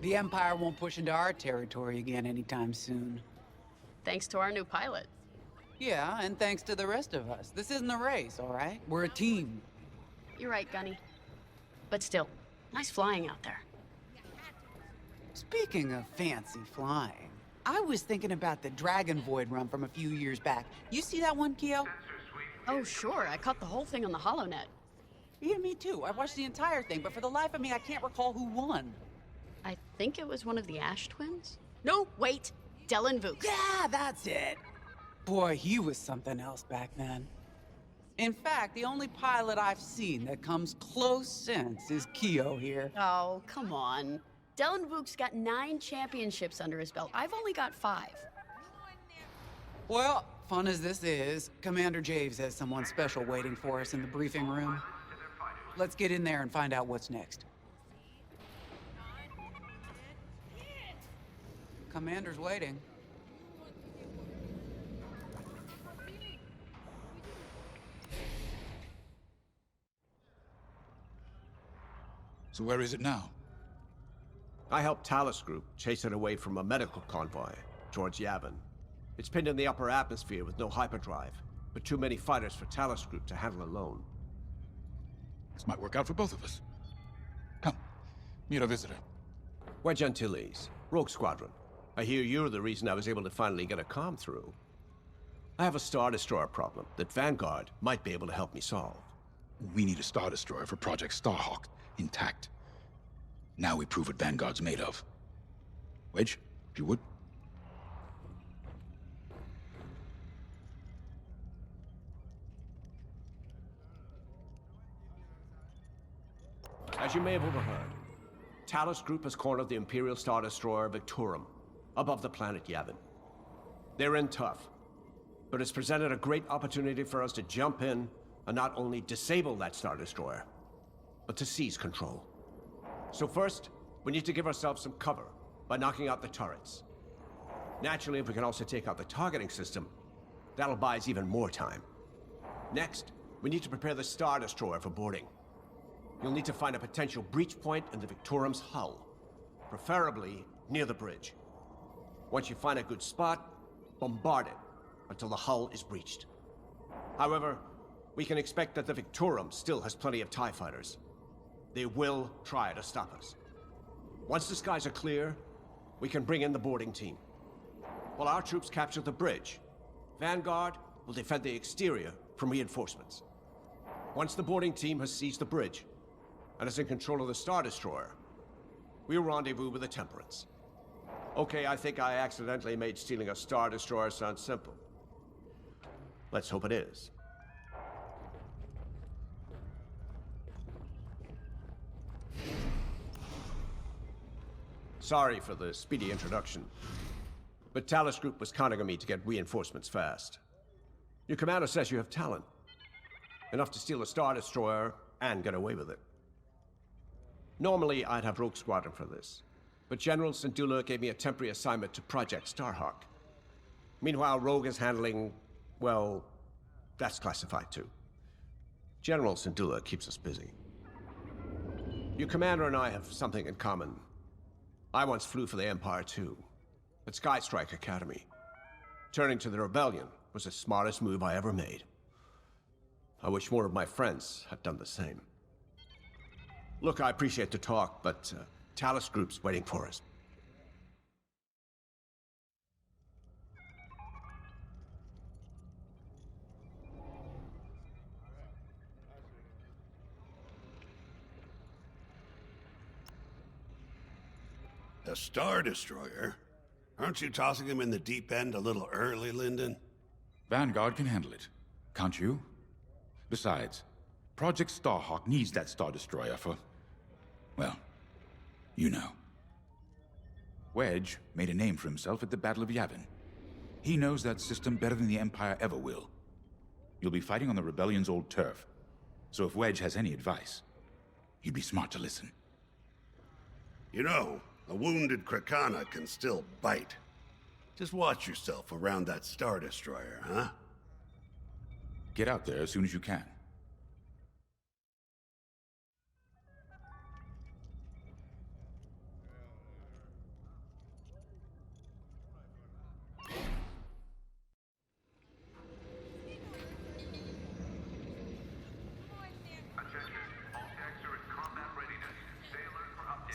The Empire won't push into our territory again anytime soon. Thanks to our new pilot. Yeah, and thanks to the rest of us. This isn't a race, all right? We're a team. You're right, Gunny. But still, nice flying out there. Speaking of fancy flying, I was thinking about the Dragon Void run from a few years back. You see that one, Keo? Oh, sure. I caught the whole thing on the HoloNet. Yeah, me too. I watched the entire thing, but for the life of me, I can't recall who won. I think it was one of the Ash twins? No, wait. Dylan Vooks. Yeah, that's it. Boy, he was something else back then. In fact, the only pilot I've seen that comes close since is Keo here. Oh, come on. Dylan Vooks got 9 championships under his belt. I've only got 5. Well, fun as this is, Commander Javes has someone special waiting for us in the briefing room. Let's get in there and find out what's next. Commander's waiting. So where is it now? I helped Talus Group chase it away from a medical convoy towards Yavin. It's pinned in the upper atmosphere with no hyperdrive, but too many fighters for Talus Group to handle alone. This might work out for both of us. Come, meet our visitor. Wedge Antilles, Rogue Squadron. I hear you're the reason I was able to finally get a comm through. I have a Star Destroyer problem that Vanguard might be able to help me solve. We need a Star Destroyer for Project Starhawk, intact. Now we prove what Vanguard's made of. Wedge, if you would. As you may have overheard, Talus Group has cornered the Imperial Star Destroyer Victorum above the planet Yavin. They're in tough, but it's presented a great opportunity for us to jump in and not only disable that Star Destroyer, but to seize control. So first, we need to give ourselves some cover by knocking out the turrets. Naturally, if we can also take out the targeting system, that'll buy us even more time. Next, we need to prepare the Star Destroyer for boarding. You'll need to find a potential breach point in the Victorum's hull, preferably near the bridge. Once you find a good spot, bombard it until the hull is breached. However, we can expect that the Victorum still has plenty of TIE fighters. They will try to stop us. Once the skies are clear, we can bring in the boarding team. While our troops capture the bridge, Vanguard will defend the exterior from reinforcements. Once the boarding team has seized the bridge and is in control of the Star Destroyer, we'll rendezvous with the Temperance. Okay, I think I accidentally made stealing a Star Destroyer sound simple. Let's hope it is. Sorry for the speedy introduction, but Talus Group was counting on me to get reinforcements fast. Your commander says you have talent. Enough to steal a Star Destroyer and get away with it. Normally, I'd have Rogue Squadron for this, but General Syndulla gave me a temporary assignment to Project Starhawk. Meanwhile, Rogue is handling, well, that's classified too. General Syndulla keeps us busy. Your commander and I have something in common. I once flew for the Empire too, at Skystrike Academy. Turning to the Rebellion was the smartest move I ever made. I wish more of my friends had done the same. Look, I appreciate the talk, but Talus Group's waiting for us. A Star Destroyer? Aren't you tossing him in the deep end a little early, Lyndon? Vanguard can handle it. Can't you? Besides, Project Starhawk needs that Star Destroyer for... well, you know. Wedge made a name for himself at the Battle of Yavin. He knows that system better than the Empire ever will. You'll be fighting on the Rebellion's old turf, so if Wedge has any advice, he'd be smart to listen. You know, a wounded Krakana can still bite. Just watch yourself around that Star Destroyer, huh? Get out there as soon as you can.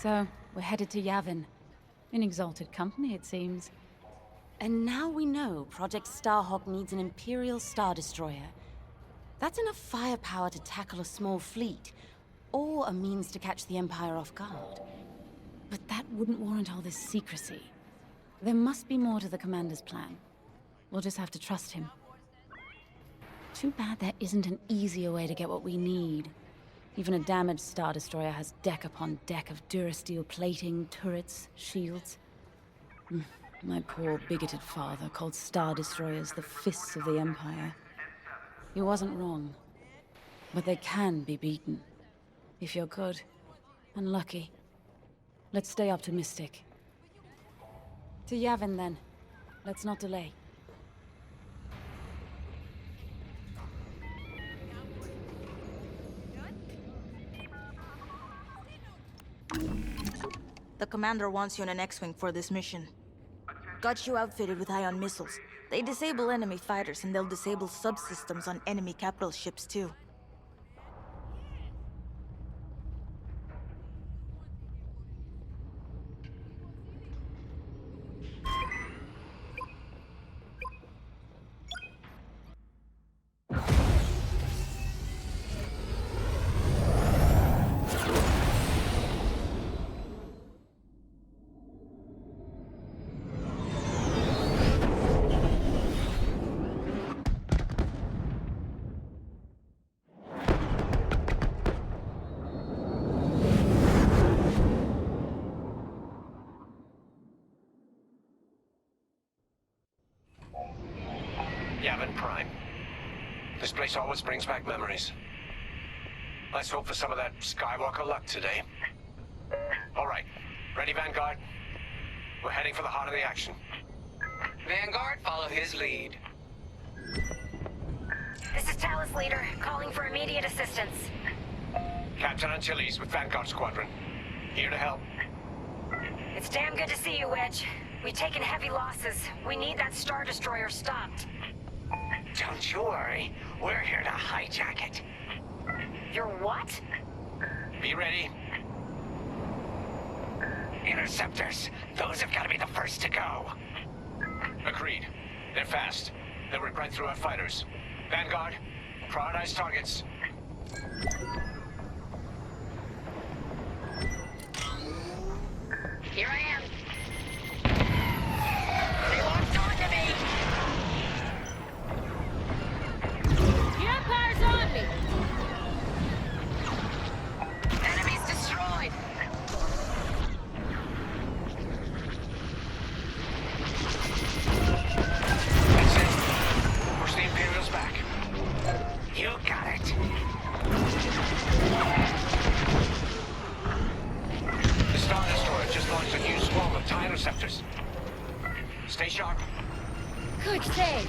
So, we're headed to Yavin. In exalted company, it seems. And now we know Project Starhawk needs an Imperial Star Destroyer. That's enough firepower to tackle a small fleet, or a means to catch the Empire off guard. But that wouldn't warrant all this secrecy. There must be more to the Commander's plan. We'll just have to trust him. Too bad there isn't an easier way to get what we need. Even a damaged Star Destroyer has deck upon deck of Durasteel plating, turrets, shields. My poor bigoted father called Star Destroyers the fists of the Empire. He wasn't wrong. But they can be beaten. If you're good and lucky. Let's stay optimistic. To Yavin, then. Let's not delay. The commander wants you on an X-Wing for this mission. Got you outfitted with ion missiles. They disable enemy fighters, and they'll disable subsystems on enemy capital ships too. Yavin Prime. This place always brings back memories. Let's hope for some of that Skywalker luck today. All right. Ready, Vanguard? We're heading for the heart of the action. Vanguard, follow his lead. This is Talus Leader, calling for immediate assistance. Captain Antilles with Vanguard Squadron. Here to help. It's damn good to see you, Wedge. We've taken heavy losses. We need that Star Destroyer stopped. Don't you worry. We're here to hijack it. You're what? Be ready. Interceptors. Those have got to be the first to go. Agreed. They're fast. They'll rip right through our fighters. Vanguard, prioritize targets. Here I am. They locked onto me! The Empire's on me! Enemies destroyed! That's it. Push the Imperials back. You got it. The Star Destroyer just launched a new swarm of TIE interceptors. Stay sharp. Good save!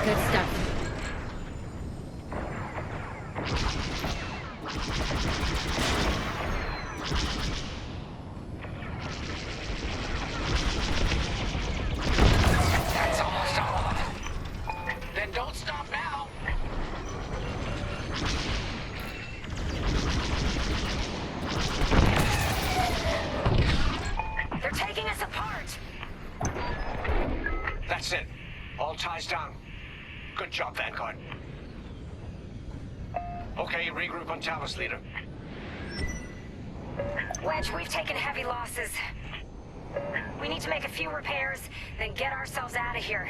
Good stuff. That's almost all of them. Then don't stop now. They're taking us apart! That's it. All ties down. Good job, Vanguard. Okay, regroup on Talus, Leader. Wedge, we've taken heavy losses. We need to make a few repairs, then get ourselves out of here.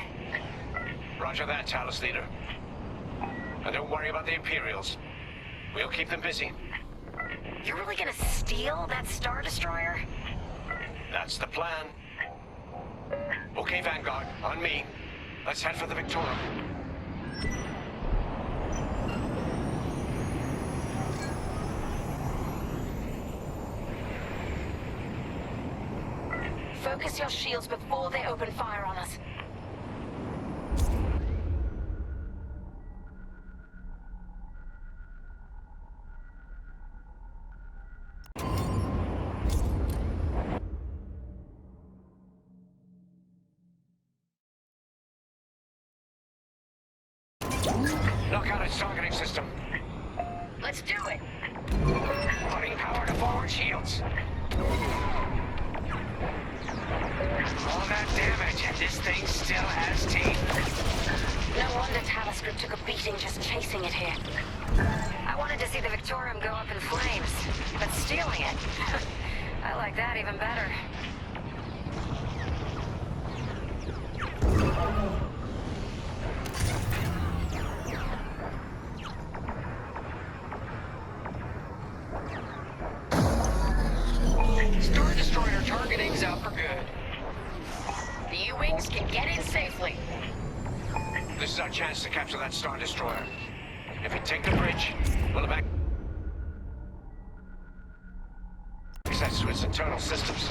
Roger that, Talus, Leader. And don't worry about the Imperials. We'll keep them busy. You're really gonna steal that Star Destroyer? That's the plan. Okay, Vanguard, on me. Let's head for the Victoria. Focus your shields before they open fire on us. Knock out its targeting system. Let's do it. Putting power to forward shields. All that damage, and this thing still has teeth. No wonder Talos Group took a beating just chasing it here. I wanted to see the Victorium go up in flames, but stealing it, I like that even better. Star Destroyer targeting's out for good. The U-Wings can get in safely. This is our chance to capture that Star Destroyer. If we take the bridge, we'll have access to its internal systems.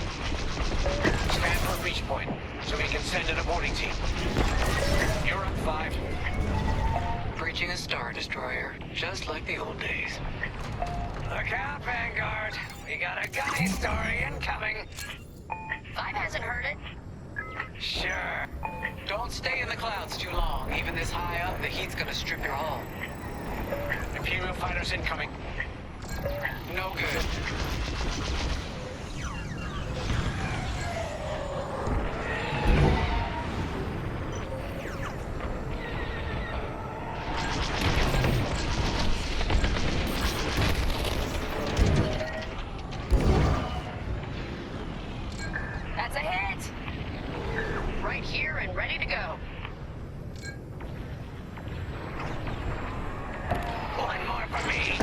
Stand for a reach point, so we can send in a boarding team. You're up, 5. Breaching a Star Destroyer, just like the old days. Look out, Vanguard. We got a guy story incoming. 5 hasn't heard it. Sure. Don't stay in the clouds too long. Even this high up, the heat's gonna strip your hull. Imperial fighters incoming. No good. That's a hit. Right here and ready to go. One more for me.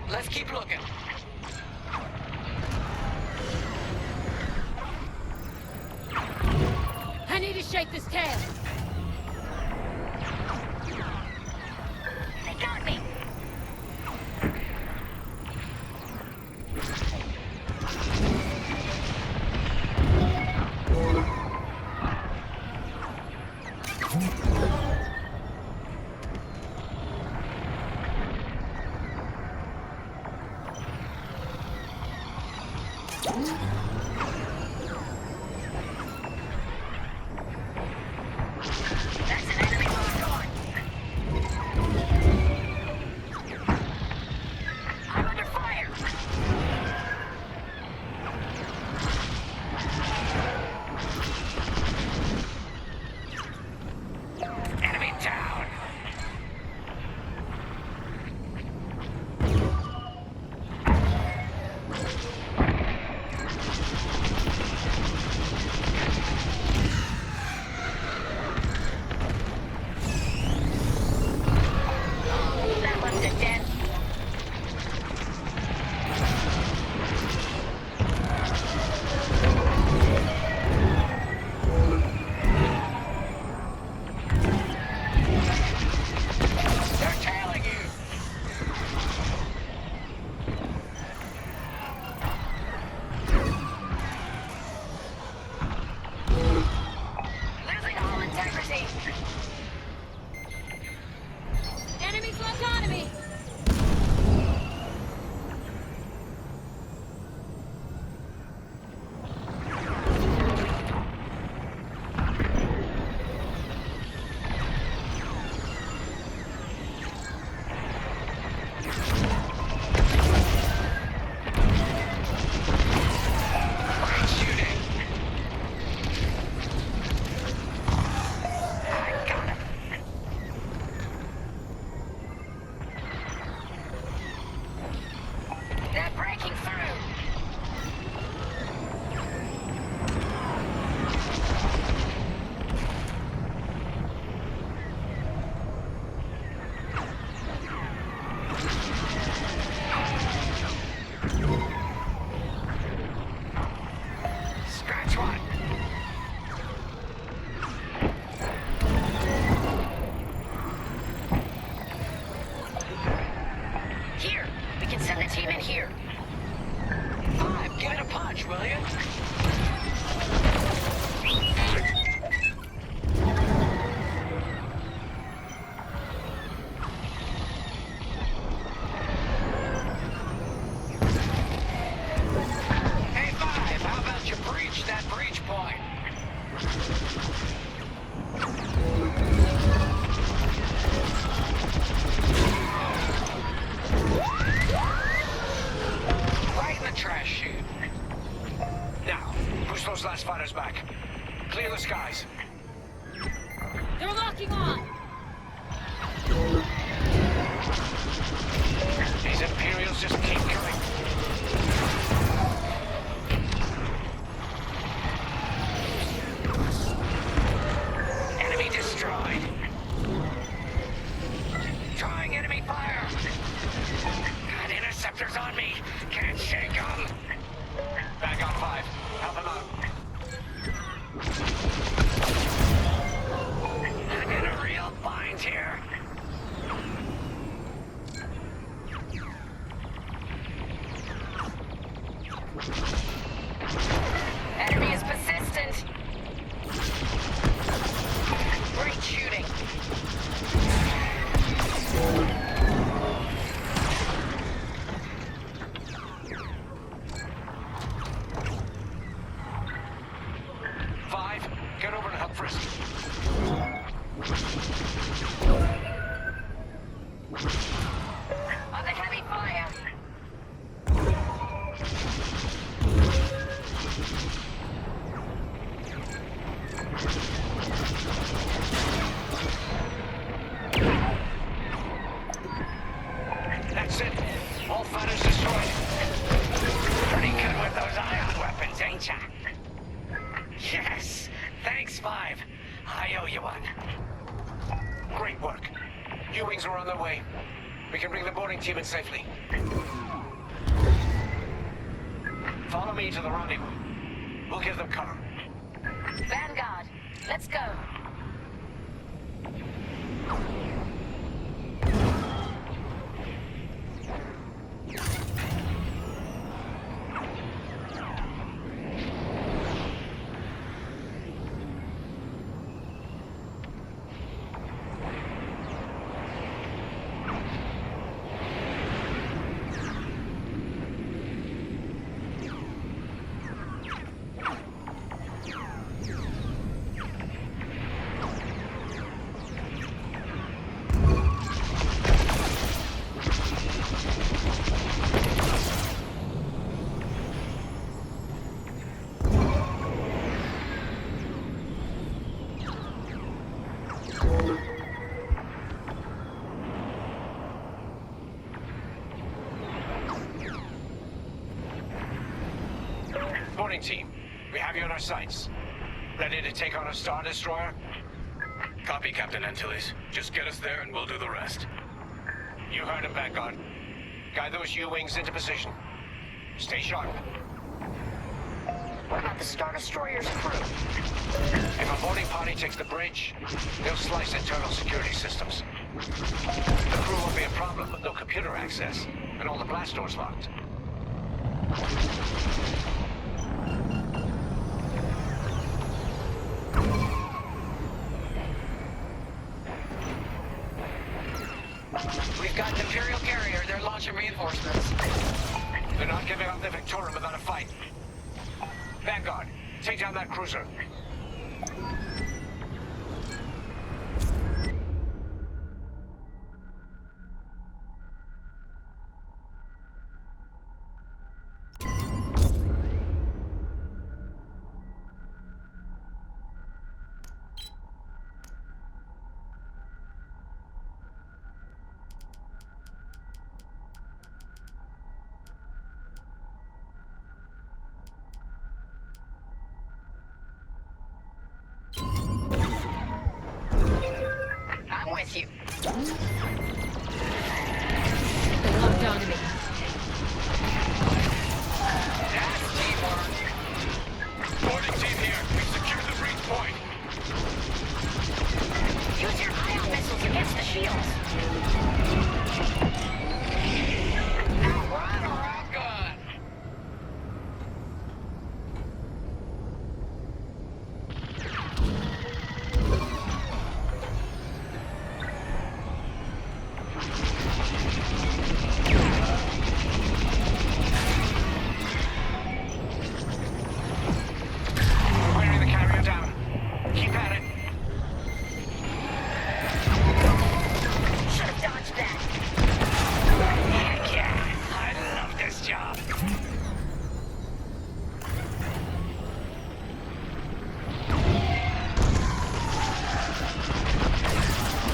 Let's keep looking. I need to shake this tail. They got me. That's an enemy lock on. I'm under fire. Enemy down. fire! Got interceptors on me. Can't shake them. Back on 5. Help him out. I'm in a real bind here. Enemy is persistent. Great shooting. Get over to help Frisk. Under heavy fire. That's it. All fighters destroyed. Pretty good with those ion weapons, ain't ya? Yes. Thanks, 5. I owe you one. Great work. U-wings are on their way. We can bring the boarding team in safely. Follow me to the rendezvous. We'll give them cover. Vanguard, let's go. Boarding team, we have you on our sights. Ready to take on a Star Destroyer? Copy, Captain Antilles. Just get us there and we'll do the rest. You heard him, Vanguard. Guide those U-wings into position. Stay sharp. What about the Star Destroyer's crew? If a boarding party takes the bridge, they'll slice internal security systems. The crew won't be a problem with no computer access, and all the blast doors locked. We've got an Imperial carrier. They're launching reinforcements. They're not giving up the Victorum without a fight. Vanguard, take down that cruiser. I'm with you. They locked onto me. That's teamwork. Boarding team here. We've secured the breach point. Use your ion missiles against the shields. Outrun or outgun? Wearing the carrier down. Keep at it. Should have dodged that. Heck yeah. I love this job.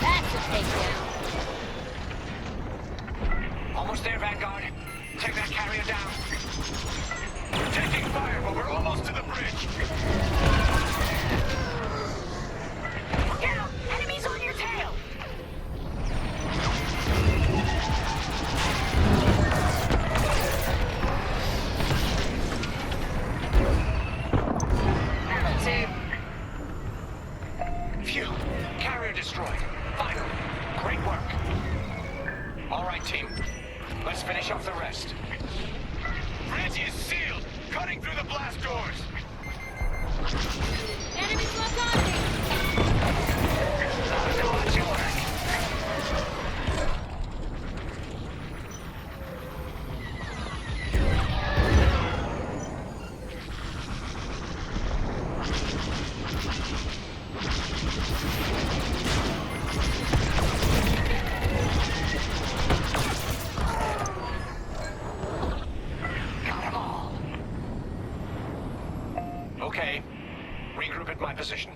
That's a takedown. Almost there, Vanguard. Take that carrier down. We're taking fire, but we're almost to the bridge. Look out! Enemies on your tail! All right, team. Let's finish off the rest. Bridge is sealed! Cutting through the blast doors! Enemies locked on me! Time to watch your work. Got 'em all. Okay. Regroup at my position.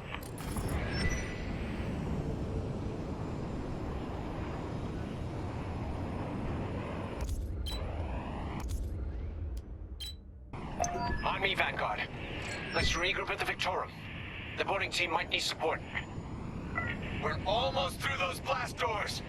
On me, Vanguard. Let's regroup at the Victorum. The boarding team might need support. We're almost through those blast doors!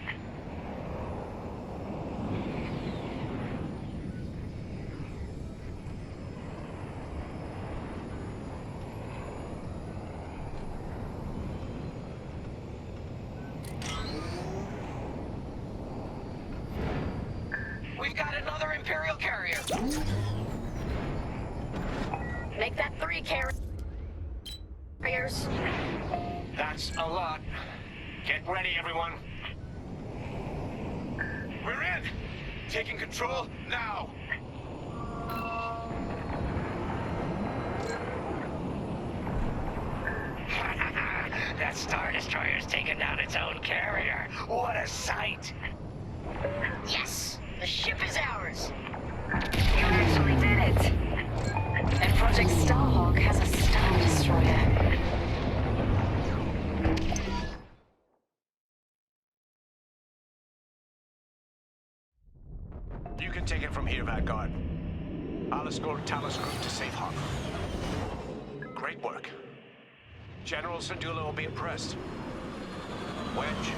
We've got another Imperial carrier! Make that 3 carriers. That's a lot. Get ready, everyone. We're in! Taking control now! That Star Destroyer's taken down its own carrier. What a sight! Yes! The ship is ours! You actually did it! And Project Starhawk has a Star Destroyer. You can take it from here, Vanguard. I'll escort Talos Group to safe harbor. Great work. General Syndulla will be impressed. Wedge,